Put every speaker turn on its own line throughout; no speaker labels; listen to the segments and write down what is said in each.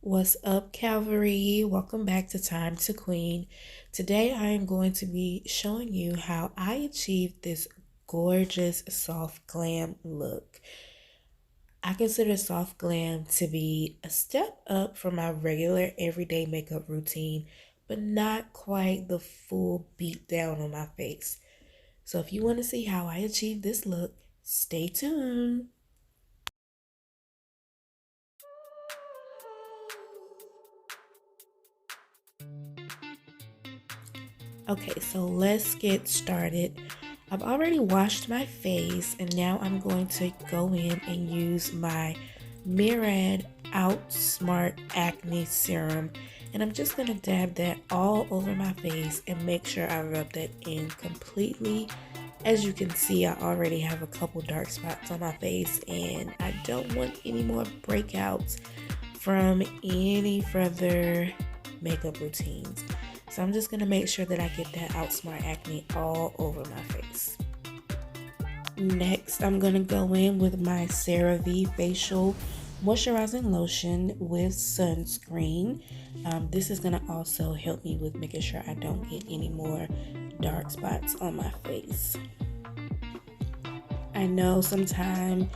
What's up, Calvary? Welcome back to Time to Queen. Today I am going to be showing you how I achieved this gorgeous soft glam look. I consider soft glam to be a step up from my regular everyday makeup routine, but not quite the full beat down on my face. So if you want to see how I achieved this look, stay tuned. Okay, so let's get started. I've already washed my face and now I'm going to go in and use my Murad Outsmart Acne Serum. And I'm just going to dab that all over my face and make sure I rub that in completely. As you can see, I already have a couple dark spots on my face and I don't want any more breakouts from any further makeup routines. So I'm just going to make sure that I get that Outsmart Acne all over my face. Next, I'm going to go in with my CeraVe Facial Moisturizing Lotion with sunscreen. This is going to also help me with making sure I don't get any more dark spots on my face. I know sometimes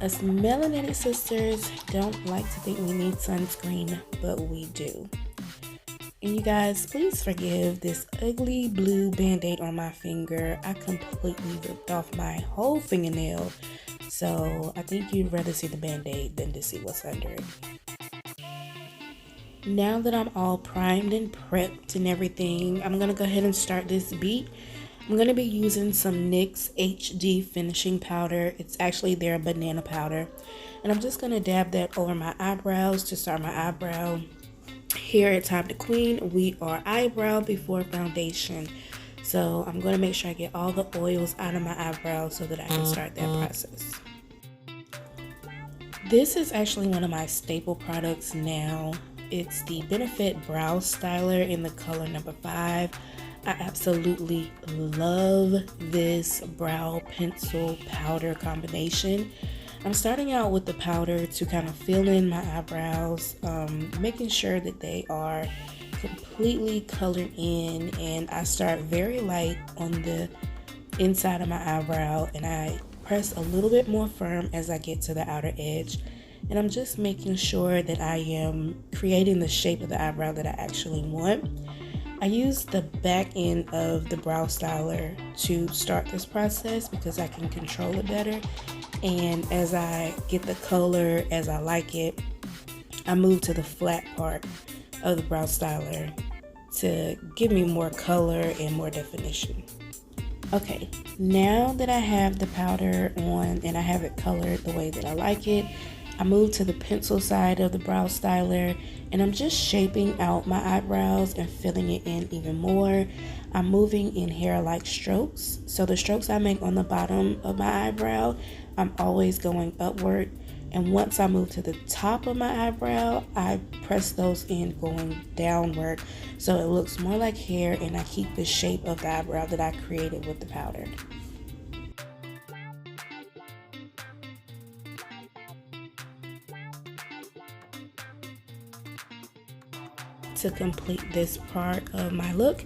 us melanated sisters don't like to think we need sunscreen, but we do. And you guys, please forgive this ugly blue band-aid on my finger. I completely ripped off my whole fingernail. So I think you'd rather see the band-aid than to see what's under it. Now that I'm all primed and prepped and everything, I'm going to go ahead and start this beat. I'm going to be using some NYX HD finishing powder. It's actually their banana powder. And I'm just going to dab that over my eyebrows to start my eyebrow. Here at Time to Queen, we are eyebrow before foundation. So I'm going to make sure I get all the oils out of my eyebrows so that I can start that process. This is actually one of my staple products now. It's the Benefit Brow Styler in the color number 5. I absolutely love this brow pencil powder combination. I'm starting out with the powder to kind of fill in my eyebrows, making sure that they are completely colored in, and I start very light on the inside of my eyebrow and I press a little bit more firm as I get to the outer edge, and I'm just making sure that I am creating the shape of the eyebrow that I actually want. I use the back end of the brow styler to start this process because I can control it better. And as I get the color as I like it, I move to the flat part of the brow styler to give me more color and more definition. Okay, now that I have the powder on and I have it colored the way that I like it, I move to the pencil side of the brow styler and I'm just shaping out my eyebrows and filling it in even more. I'm moving in hair-like strokes. So the strokes I make on the bottom of my eyebrow, I'm always going upward. And once I move to the top of my eyebrow, I press those in going downward. So it looks more like hair and I keep the shape of the eyebrow that I created with the powder. To complete this part of my look,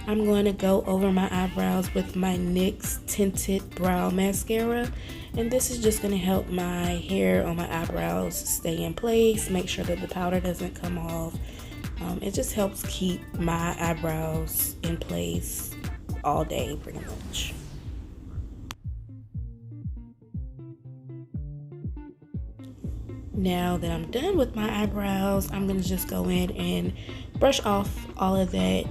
I'm going to go over my eyebrows with my NYX Tinted Brow Mascara. And this is just going to help my hair on my eyebrows stay in place, make sure that the powder doesn't come off. It just helps keep my eyebrows in place all day pretty much. Now that I'm done with my eyebrows, I'm going to just go in and brush off all of that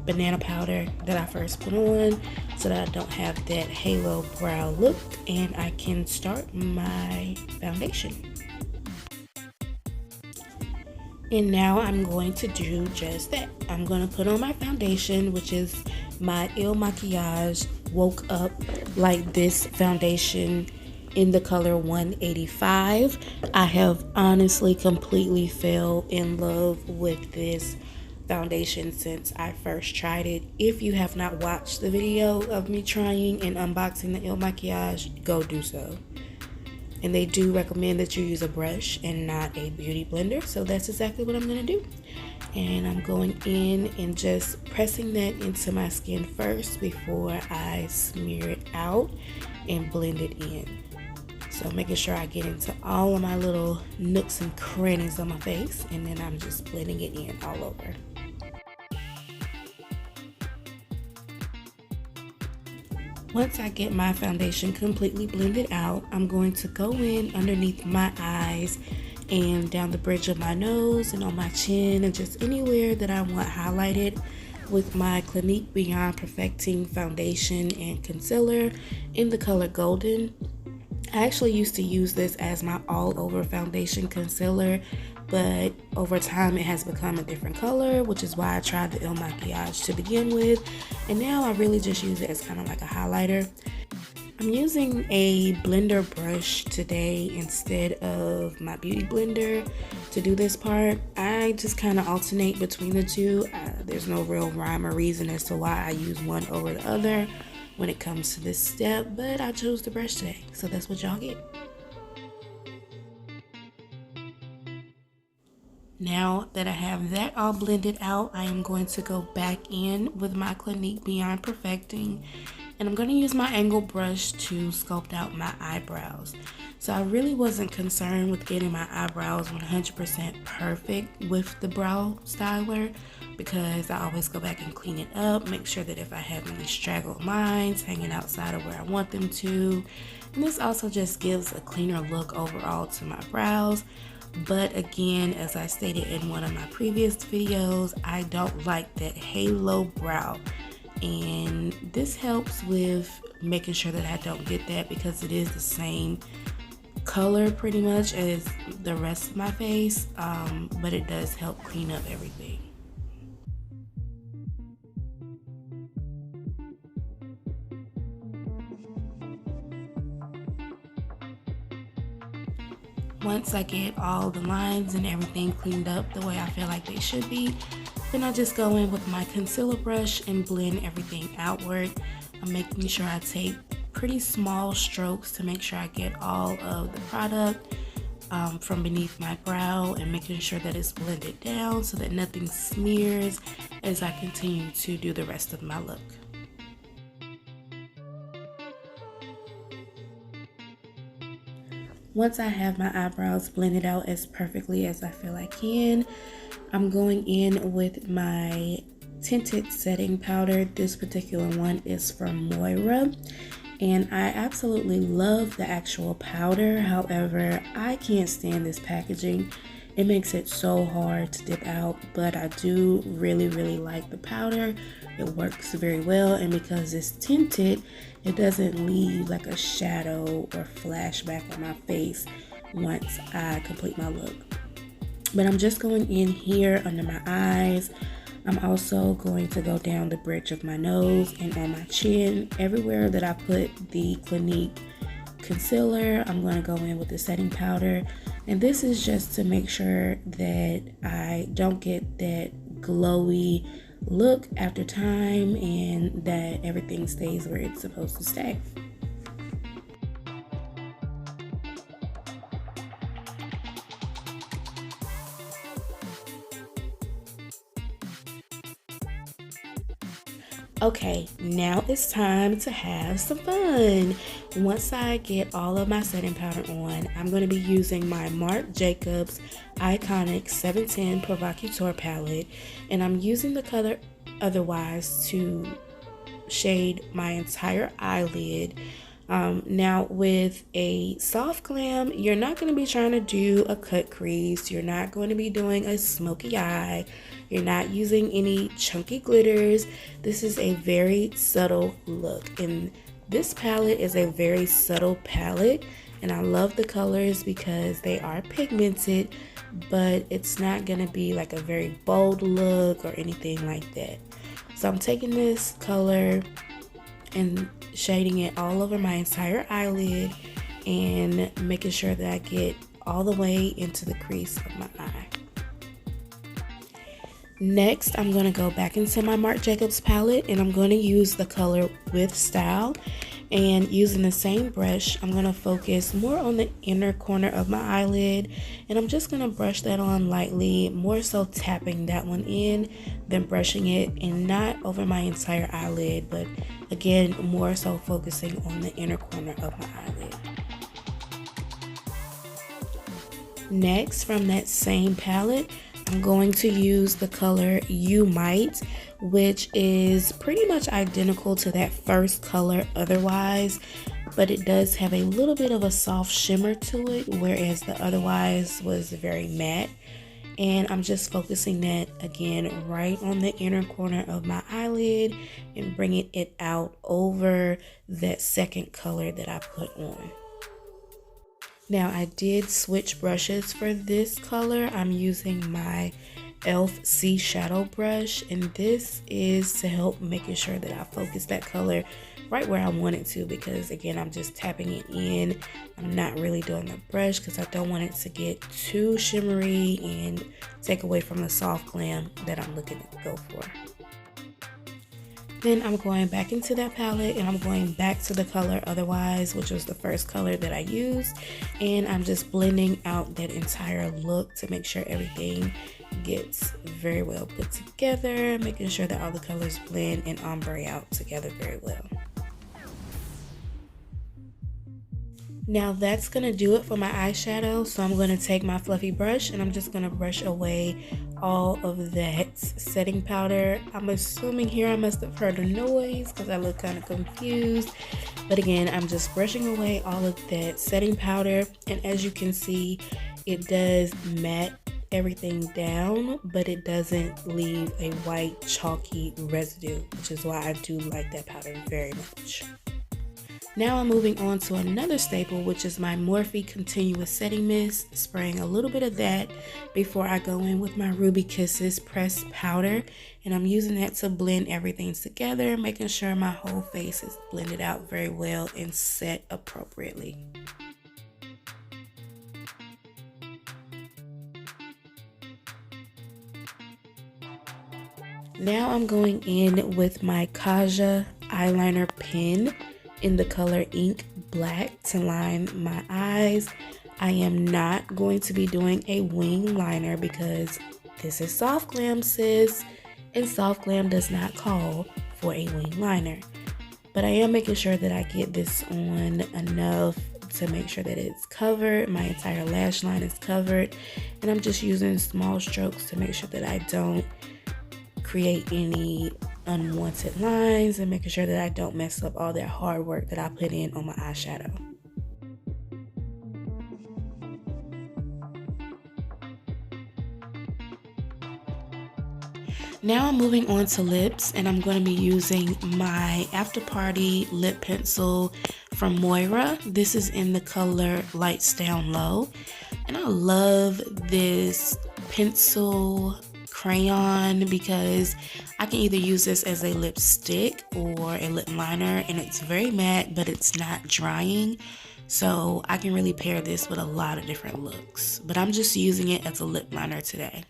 banana powder that I first put on so that I don't have that halo brow look, and I can start my foundation. And now I'm going to do just that. I'm going to put on my foundation, which is my Il Makiage Woke Up Like This foundation in the color 185. I have honestly completely fell in love with this foundation since I first tried it. If you have not watched the video of me trying and unboxing the Il Makiage, go do so. And they do recommend that you use a brush and not a beauty blender. So that's exactly what I'm gonna do. And I'm going in and just pressing that into my skin first before I smear it out and blend it in. So making sure I get into all of my little nooks and crannies on my face, and then I'm just blending it in all over. Once I get my foundation completely blended out, I'm going to go in underneath my eyes and down the bridge of my nose and on my chin and just anywhere that I want highlighted with my Clinique Beyond Perfecting foundation and concealer in the color Golden. I actually used to use this as my all over foundation concealer, but over time it has become a different color, which is why I tried the Il Makiage to begin with, and now I really just use it as kind of like a highlighter. I'm using a blender brush today instead of my beauty blender to do this part. I just kind of alternate between the two. There's no real rhyme or reason as to why I use one over the other when it comes to this step, but I chose the brush today, so that's what y'all get. Now that I have that all blended out, I am going to go back in with my Clinique Beyond Perfecting, and I'm going to use my angle brush to sculpt out my eyebrows. So I really wasn't concerned with getting my eyebrows 100% perfect with the brow styler, because I always go back and clean it up, make sure that if I have any straggled lines hanging outside of where I want them to. And this also just gives a cleaner look overall to my brows. But again, as I stated in one of my previous videos, I don't like that halo brow. And this helps with making sure that I don't get that, because it is the same color pretty much as the rest of my face, but it does help clean up everything. Once I get all the lines and everything cleaned up the way I feel like they should be, then I just go in with my concealer brush and blend everything outward. I'm making sure I take pretty small strokes to make sure I get all of the product from beneath my brow, and making sure that it's blended down so that nothing smears as I continue to do the rest of my look. Once I have my eyebrows blended out as perfectly as I feel I can, I'm going in with my tinted setting powder. This particular one is from Moira, and I absolutely love the actual powder. However, I can't stand this packaging. It makes it so hard to dip out, but I do really like the powder. It works very well, and because it's tinted, it doesn't leave like a shadow or flashback on my face once I complete my look. But I'm just going in here under my eyes. I'm also going to go down the bridge of my nose and on my chin. Everywhere that I put the Clinique concealer, I'm going to go in with the setting powder. And this is just to make sure that I don't get that glowy look after time, and that everything stays where it's supposed to stay. Okay, now it's time to have some fun. Once I get all of my setting powder on, I'm going to be using my Marc Jacobs Iconic 710 Provocateur palette, and I'm using the color Otherwise to shade my entire eyelid. Now with a soft glam, you're not going to be trying to do a cut crease, you're not going to be doing a smoky eye, you're not using any chunky glitters. This is a very subtle look, and this palette is a very subtle palette, and I love the colors because they are pigmented, but it's not going to be like a very bold look or anything like that. So I'm taking this color and shading it all over my entire eyelid and making sure that I get all the way into the crease of my eye. Next, I'm going to go back into my Marc Jacobs palette, and I'm going to use the color With Style. And using the same brush, I'm going to focus more on the inner corner of my eyelid, and I'm just going to brush that on lightly, more so tapping that one in than brushing it, and not over my entire eyelid, but again, more so focusing on the inner corner of my eyelid. Next, from that same palette, I'm going to use the color You Might, which is pretty much identical to that first color otherwise, but it does have a little bit of a soft shimmer to it, whereas the otherwise was very matte. And I'm just focusing that again right on the inner corner of my eyelid and bringing it out over that second color that I put on. Now I did switch brushes for this color. I'm using my e.l.f. C shadow brush, and this is to help making sure that I focus that color right where I want it to, because again, I'm just tapping it in. I'm not really doing the brush because I don't want it to get too shimmery and take away from the soft glam that I'm looking to go for. Then I'm going back into that palette and I'm going back to the color Otherwise, which was the first color that I used, and I'm just blending out that entire look to make sure everything gets very well put together, making sure that all the colors blend and ombre out together very well. Now that's gonna do it for my eyeshadow, so I'm gonna take my fluffy brush and I'm just gonna brush away all of that setting powder. I'm assuming here I must have heard a noise because I look kind of confused, but again, I'm just brushing away all of that setting powder, and as you can see, it does matte everything down, but it doesn't leave a white chalky residue, which is why I do like that powder very much. Now I'm moving on to another staple, which is my Morphe Continuous Setting Mist, spraying a little bit of that before I go in with my Ruby Kisses pressed powder, and I'm using that to blend everything together, making sure my whole face is blended out very well and set appropriately. Now I'm going in with my Kaja eyeliner pen in the color Ink Black to line my eyes. I am not going to be doing a wing liner because this is soft glam, sis, and soft glam does not call for a wing liner. But I am making sure that I get this on enough to make sure that it's covered, my entire lash line is covered, and I'm just using small strokes to make sure that I don't create any unwanted lines and making sure that I don't mess up all that hard work that I put in on my eyeshadow. Now I'm moving on to lips, and I'm going to be using my After Party lip pencil from Moira. This is in the color Lights Down Low, and I love this pencil crayon because I can either use this as a lipstick or a lip liner, and it's very matte but it's not drying, so I can really pair this with a lot of different looks, but I'm just using it as a lip liner today.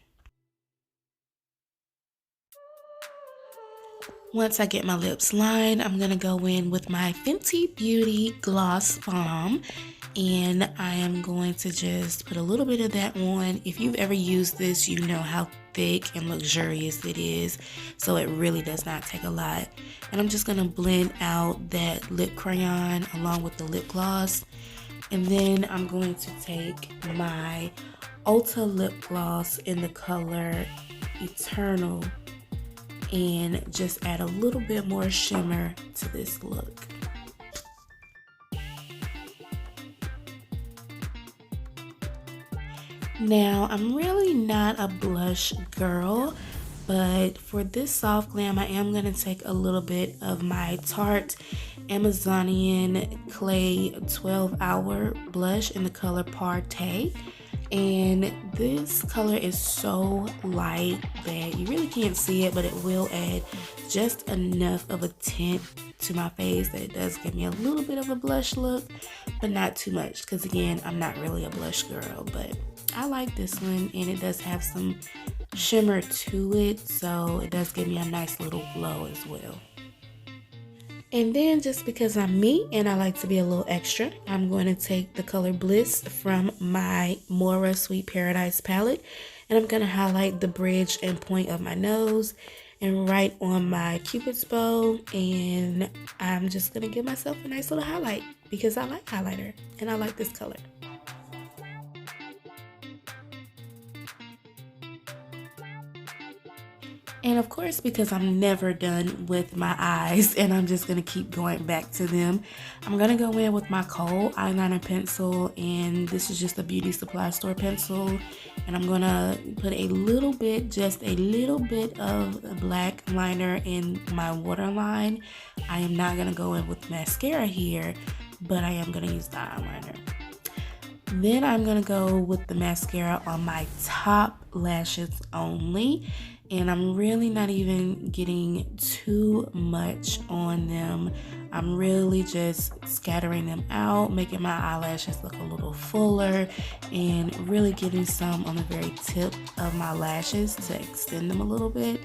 Once I get my lips lined, I'm going to go in with my Fenty Beauty Gloss Bomb, and I am going to just put a little bit of that on. If you've ever used this, you know how thick and luxurious it is, so it really does not take a lot. And I'm just going to blend out that lip crayon along with the lip gloss, and then I'm going to take my Ulta lip gloss in the color Eternal and just add a little bit more shimmer to this look. Now, I'm really not a blush girl, but for this soft glam, I am going to take a little bit of my Tarte Amazonian Clay 12-Hour blush in the color Partay. And this color is so light that you really can't see it, but it will add just enough of a tint to my face that it does give me a little bit of a blush look, but not too much, because again, I'm not really a blush girl, but I like this one, and it does have some shimmer to it, so it does give me a nice little glow as well. And then just because I'm me and I like to be a little extra, I'm going to take the color Bliss from my Mora Sweet Paradise palette, and I'm going to highlight the bridge and point of my nose and right on my Cupid's bow, and I'm just going to give myself a nice little highlight because I like highlighter and I like this color. And of course, because I'm never done with my eyes and I'm just going to keep going back to them, I'm going to go in with my kohl eyeliner pencil, and this is just a beauty supply store pencil, and I'm going to put a little bit, just a little bit of black liner in my waterline. I am not going to go in with mascara here, but I am going to use the eyeliner. Then I'm going to go with the mascara on my top lashes only, and I'm really not even getting too much on them. I'm really just scattering them out, making my eyelashes look a little fuller, and really getting some on the very tip of my lashes to extend them a little bit.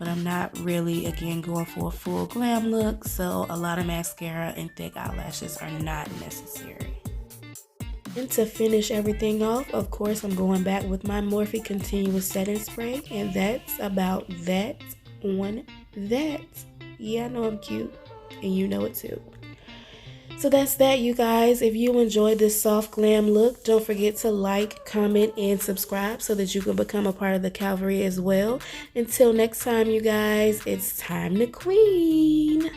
But I'm not really, again, going for a full glam look, so a lot of mascara and thick eyelashes are not necessary. And to finish everything off, of course, I'm going back with my Morphe Continuous Setting Spray, and that's about that on that. Yeah, I know I'm cute, and you know it too. So that's that, you guys. If you enjoyed this soft glam look, don't forget to like, comment, and subscribe so that you can become a part of the Calvary as well. Until next time, you guys, it's time to queen.